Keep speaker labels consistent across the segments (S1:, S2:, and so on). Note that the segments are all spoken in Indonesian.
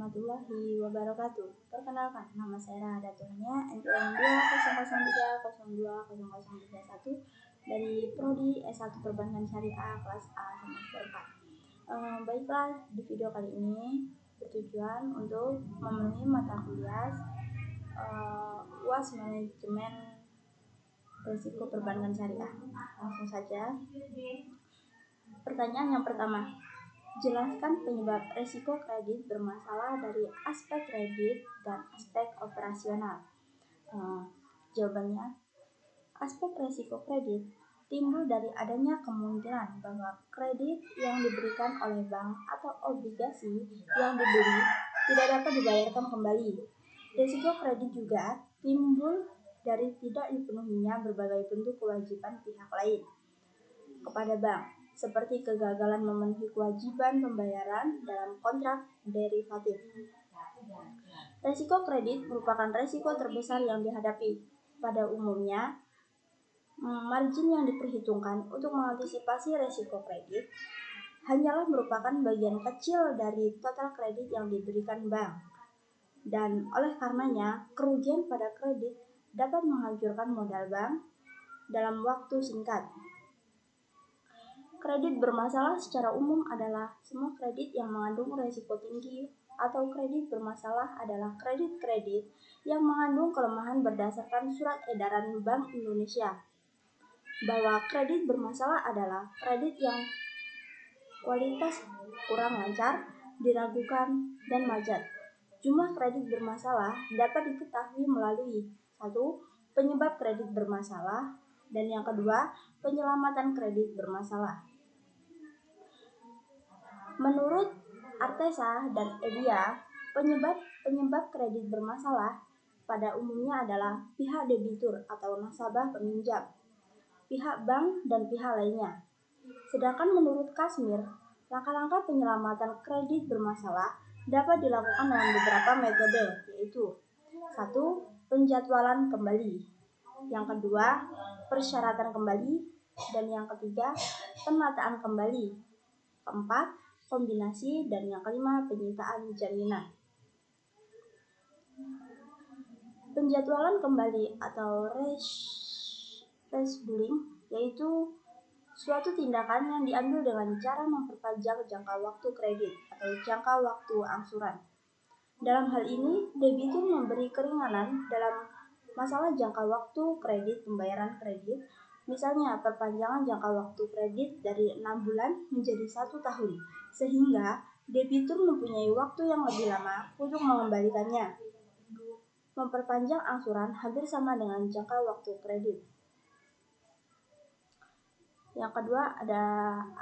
S1: warahmatullahi wabarakatuh. Perkenalkan, nama saya Rahada Turnia, NPM 20030020031 dari Prodi S1 Perbankan Syariah kelas A semester 4. Baiklah, di video kali ini bertujuan untuk memenuhi mata kuliah UAS Manajemen Risiko Perbankan Syariah. Langsung saja. Pertanyaan yang pertama, jelaskan penyebab risiko kredit bermasalah dari aspek kredit dan aspek operasional. Jawabannya, aspek risiko kredit timbul dari adanya kemungkinan bahwa kredit yang diberikan oleh bank atau obligasi yang dibeli tidak dapat dibayarkan kembali. Risiko kredit juga timbul dari tidak dipenuhinya berbagai bentuk kewajiban pihak lain kepada bank, seperti kegagalan memenuhi kewajiban pembayaran dalam kontrak derivatif. Risiko kredit merupakan risiko terbesar yang dihadapi. Pada umumnya, margin yang diperhitungkan untuk mengantisipasi risiko kredit hanyalah merupakan bagian kecil dari total kredit yang diberikan bank. Dan oleh karenanya, kerugian pada kredit dapat menghancurkan modal bank dalam waktu singkat. Kredit bermasalah secara umum adalah semua kredit yang mengandung risiko tinggi, atau kredit bermasalah adalah kredit-kredit yang mengandung kelemahan berdasarkan Surat Edaran Bank Indonesia bahwa kredit bermasalah adalah kredit yang kualitas kurang lancar, diragukan, dan macet. Jumlah kredit bermasalah dapat diketahui melalui 1. Penyebab kredit bermasalah, dan yang kedua, penyelamatan kredit bermasalah. Menurut Artesa dan Edia, penyebab kredit bermasalah pada umumnya adalah pihak debitur atau nasabah peminjam, pihak bank, dan pihak lainnya. Sedangkan menurut Kasmir, langkah-langkah penyelamatan kredit bermasalah dapat dilakukan dengan beberapa metode, yaitu 1. Penjadwalan kembali, yang kedua, persyaratan kembali, dan yang ketiga, penataan kembali, keempat, kombinasi, dan yang kelima, penyitaan jaminan. Penjadwalan kembali atau rescheduling yaitu suatu tindakan yang diambil dengan cara memperpanjang jangka waktu kredit atau jangka waktu angsuran. Dalam hal ini, debitur memberi keringanan dalam masalah jangka waktu kredit pembayaran kredit. Misalnya, perpanjangan jangka waktu kredit dari 6 bulan menjadi 1 tahun, sehingga debitur mempunyai waktu yang lebih lama untuk mengembalikannya. Memperpanjang angsuran hampir sama dengan jangka waktu kredit. Yang kedua, ada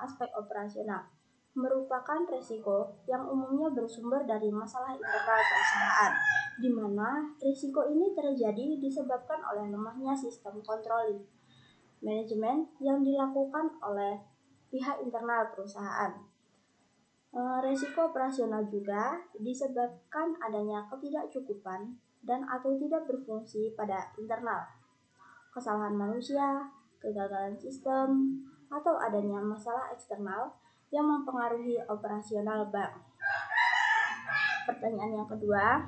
S1: aspek operasional, merupakan risiko yang umumnya bersumber dari masalah internal perusahaan, di mana risiko ini terjadi disebabkan oleh lemahnya sistem kontrol manajemen yang dilakukan oleh pihak internal perusahaan. Risiko operasional juga disebabkan adanya ketidakcukupan dan atau tidak berfungsi pada internal, kesalahan manusia, kegagalan sistem, atau adanya masalah eksternal yang mempengaruhi operasional bank. Pertanyaan yang kedua,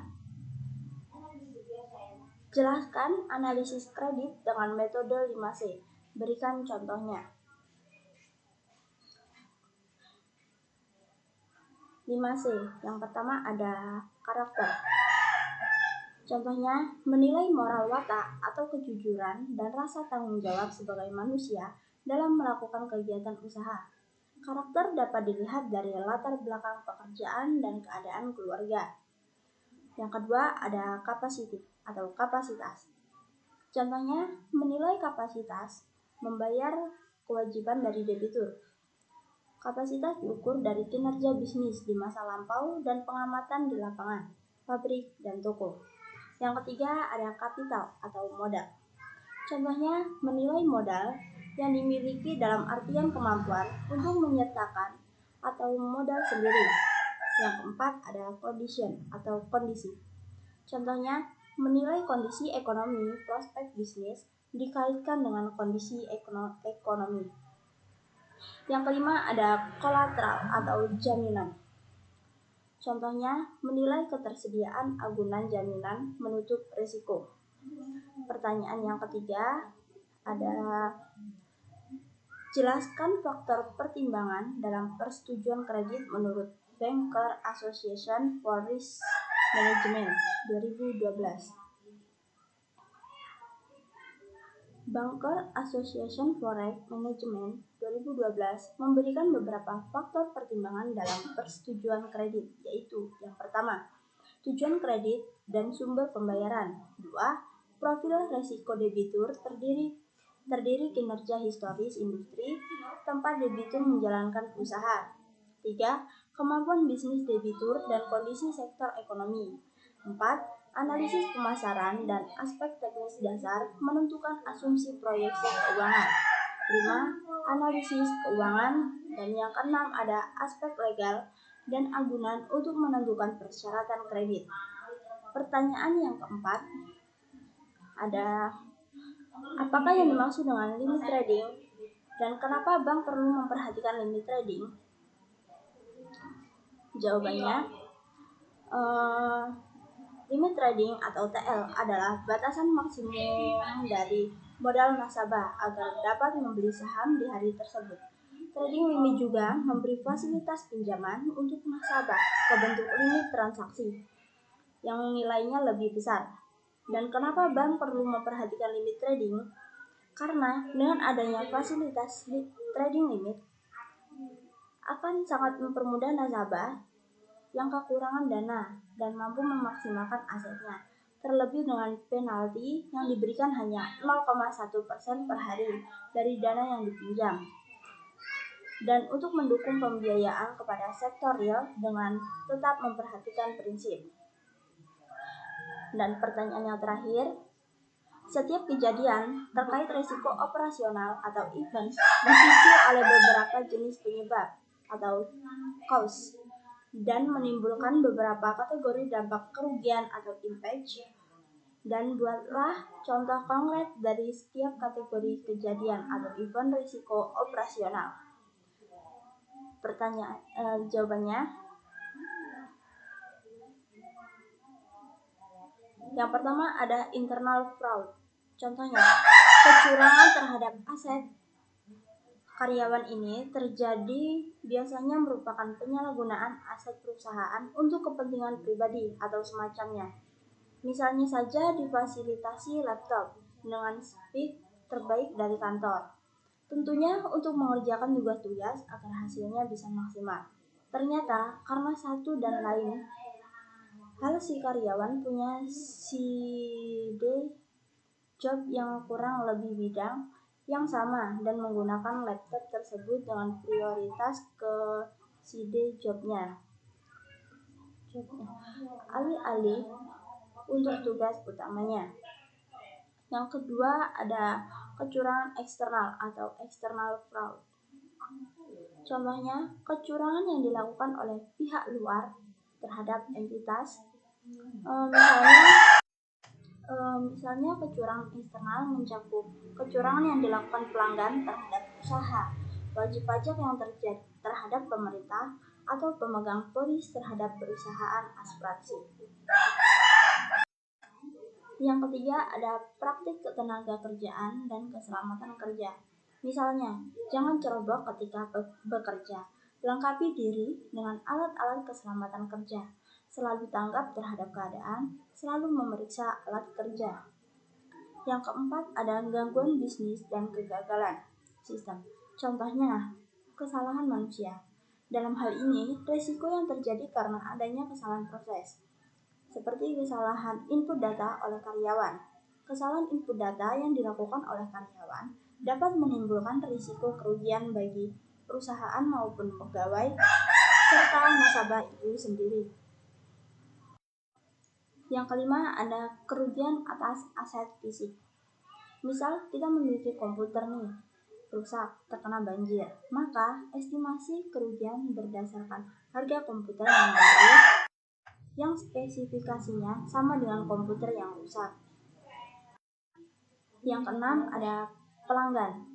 S1: jelaskan analisis kredit dengan metode 5C. Berikan contohnya. 5C. Yang pertama ada karakter. Contohnya, menilai moral watak atau kejujuran dan rasa tanggung jawab sebagai manusia dalam melakukan kegiatan usaha. Karakter dapat dilihat dari latar belakang pekerjaan dan keadaan keluarga. Yang kedua ada kapasitif atau kapasitas. Contohnya, menilai kapasitas membayar kewajiban dari debitur. Kapasitas diukur dari kinerja bisnis di masa lampau dan pengamatan di lapangan, pabrik, dan toko. Yang ketiga ada kapital atau modal. Contohnya, menilai modal yang dimiliki dalam artian kemampuan untuk menyertakan atau modal sendiri. Yang keempat ada condition atau kondisi. Contohnya, menilai kondisi ekonomi prospek bisnis dikaitkan dengan kondisi ekonomi. Yang kelima ada kolateral atau jaminan. Contohnya, menilai ketersediaan agunan jaminan menutup risiko. Pertanyaan yang ketiga ada jelaskan faktor pertimbangan dalam persetujuan kredit menurut Banker Association for Risk Management 2012. Banker Association for Risk Management 2012 memberikan beberapa faktor pertimbangan dalam persetujuan kredit, yaitu yang pertama, tujuan kredit dan sumber pembayaran. 2. Profil resiko debitur terdiri kinerja historis industri, tempat debitur menjalankan usaha. 3. Kemampuan bisnis debitur dan kondisi sektor ekonomi. 4. Analisis pemasaran dan aspek teknis dasar menentukan asumsi proyeksi keuangan. 5. Analisis keuangan. Dan yang keenam ada aspek legal dan agunan untuk menentukan persyaratan kredit. Pertanyaan yang keempat ada apakah yang dimaksud dengan limit trading dan kenapa bank perlu memperhatikan limit trading? Jawabannya, limit trading atau TL adalah batasan maksimum dari modal nasabah agar dapat membeli saham di hari tersebut. Trading limit juga memberi fasilitas pinjaman untuk nasabah ke bentuk limit transaksi yang nilainya lebih besar. Dan kenapa bank perlu memperhatikan limit trading? Karena dengan adanya fasilitas trading limit akan sangat mempermudah nasabah yang kekurangan dana dan mampu memaksimalkan asetnya, terlebih dengan penalti yang diberikan hanya 0,1% per hari dari dana yang dipinjam. Dan untuk mendukung pembiayaan kepada sektor real dengan tetap memperhatikan prinsip. Dan pertanyaan yang terakhir, setiap kejadian terkait risiko operasional atau event dipicu oleh beberapa jenis penyebab atau cause dan menimbulkan beberapa kategori dampak kerugian atau impact, dan buatlah contoh konkret dari setiap kategori kejadian atau event risiko operasional. Jawabannya, yang pertama ada internal fraud. Contohnya, kecurangan terhadap aset karyawan ini terjadi biasanya merupakan penyalahgunaan aset perusahaan untuk kepentingan pribadi atau semacamnya. Misalnya saja difasilitasi laptop dengan speed terbaik dari kantor. Tentunya untuk mengerjakan tugas-tugas agar hasilnya bisa maksimal. Ternyata karena satu dan lain hal si karyawan punya CD job yang kurang lebih bidang yang sama dan menggunakan laptop tersebut dengan prioritas ke CD jobnya alih-alih untuk tugas utamanya. Yang kedua ada kecurangan eksternal atau external fraud. Contohnya, kecurangan yang dilakukan oleh pihak luar terhadap entitas. Misalnya kecurangan eksternal mencakup kecurangan yang dilakukan pelanggan terhadap usaha, wajib pajak yang terjadi terhadap pemerintah, atau pemegang polis terhadap perusahaan asuransi. Yang ketiga ada praktik ketenaga kerjaan dan keselamatan kerja. Misalnya, jangan ceroboh ketika bekerja, lengkapi diri dengan alat-alat keselamatan kerja, selalu tanggap terhadap keadaan, selalu memeriksa alat kerja. Yang keempat ada gangguan bisnis dan kegagalan sistem. Contohnya, kesalahan manusia. Dalam hal ini, risiko yang terjadi karena adanya kesalahan proses, seperti kesalahan input data oleh karyawan. Kesalahan input data yang dilakukan oleh karyawan dapat menimbulkan risiko kerugian bagi perusahaan maupun pegawai serta nasabah itu sendiri. Yang kelima ada kerugian atas aset fisik. Misal kita memiliki komputer nih, rusak, terkena banjir, maka estimasi kerugian berdasarkan harga komputer yang baru yang spesifikasinya sama dengan komputer yang rusak. Yang keenam ada pelanggan,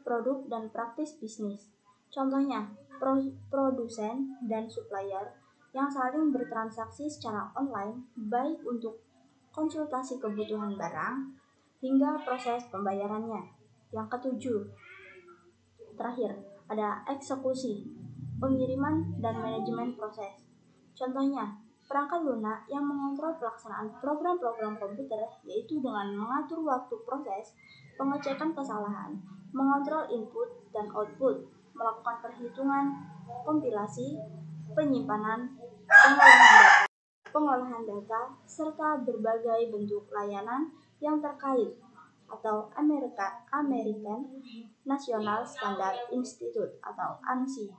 S1: produk dan praktis bisnis. Contohnya, produsen dan supplier yang saling bertransaksi secara online, baik untuk konsultasi kebutuhan barang hingga proses pembayarannya. Yang ketujuh, terakhir, ada eksekusi, pengiriman dan manajemen proses. Contohnya, perangkat lunak yang mengontrol pelaksanaan program-program komputer, yaitu dengan mengatur waktu proses, pengecekan kesalahan, mengontrol input dan output, melakukan perhitungan, kompilasi, penyimpanan, pengolahan data, serta berbagai bentuk layanan yang terkait atau American National Standard Institute atau ANSI.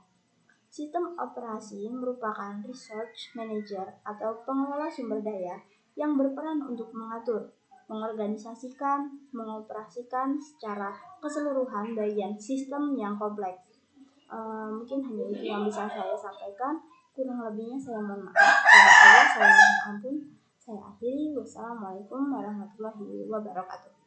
S1: Sistem operasi merupakan research manager atau pengelola sumber daya yang berperan untuk mengatur, mengorganisasikan, mengoperasikan secara keseluruhan bagian sistem yang kompleks. Mungkin hanya itu yang bisa saya sampaikan. Kurang lebihnya saya mohon maaf. Kepada Allah saya mohon ampun. Saya akhiri. Wassalamualaikum warahmatullahi wabarakatuh.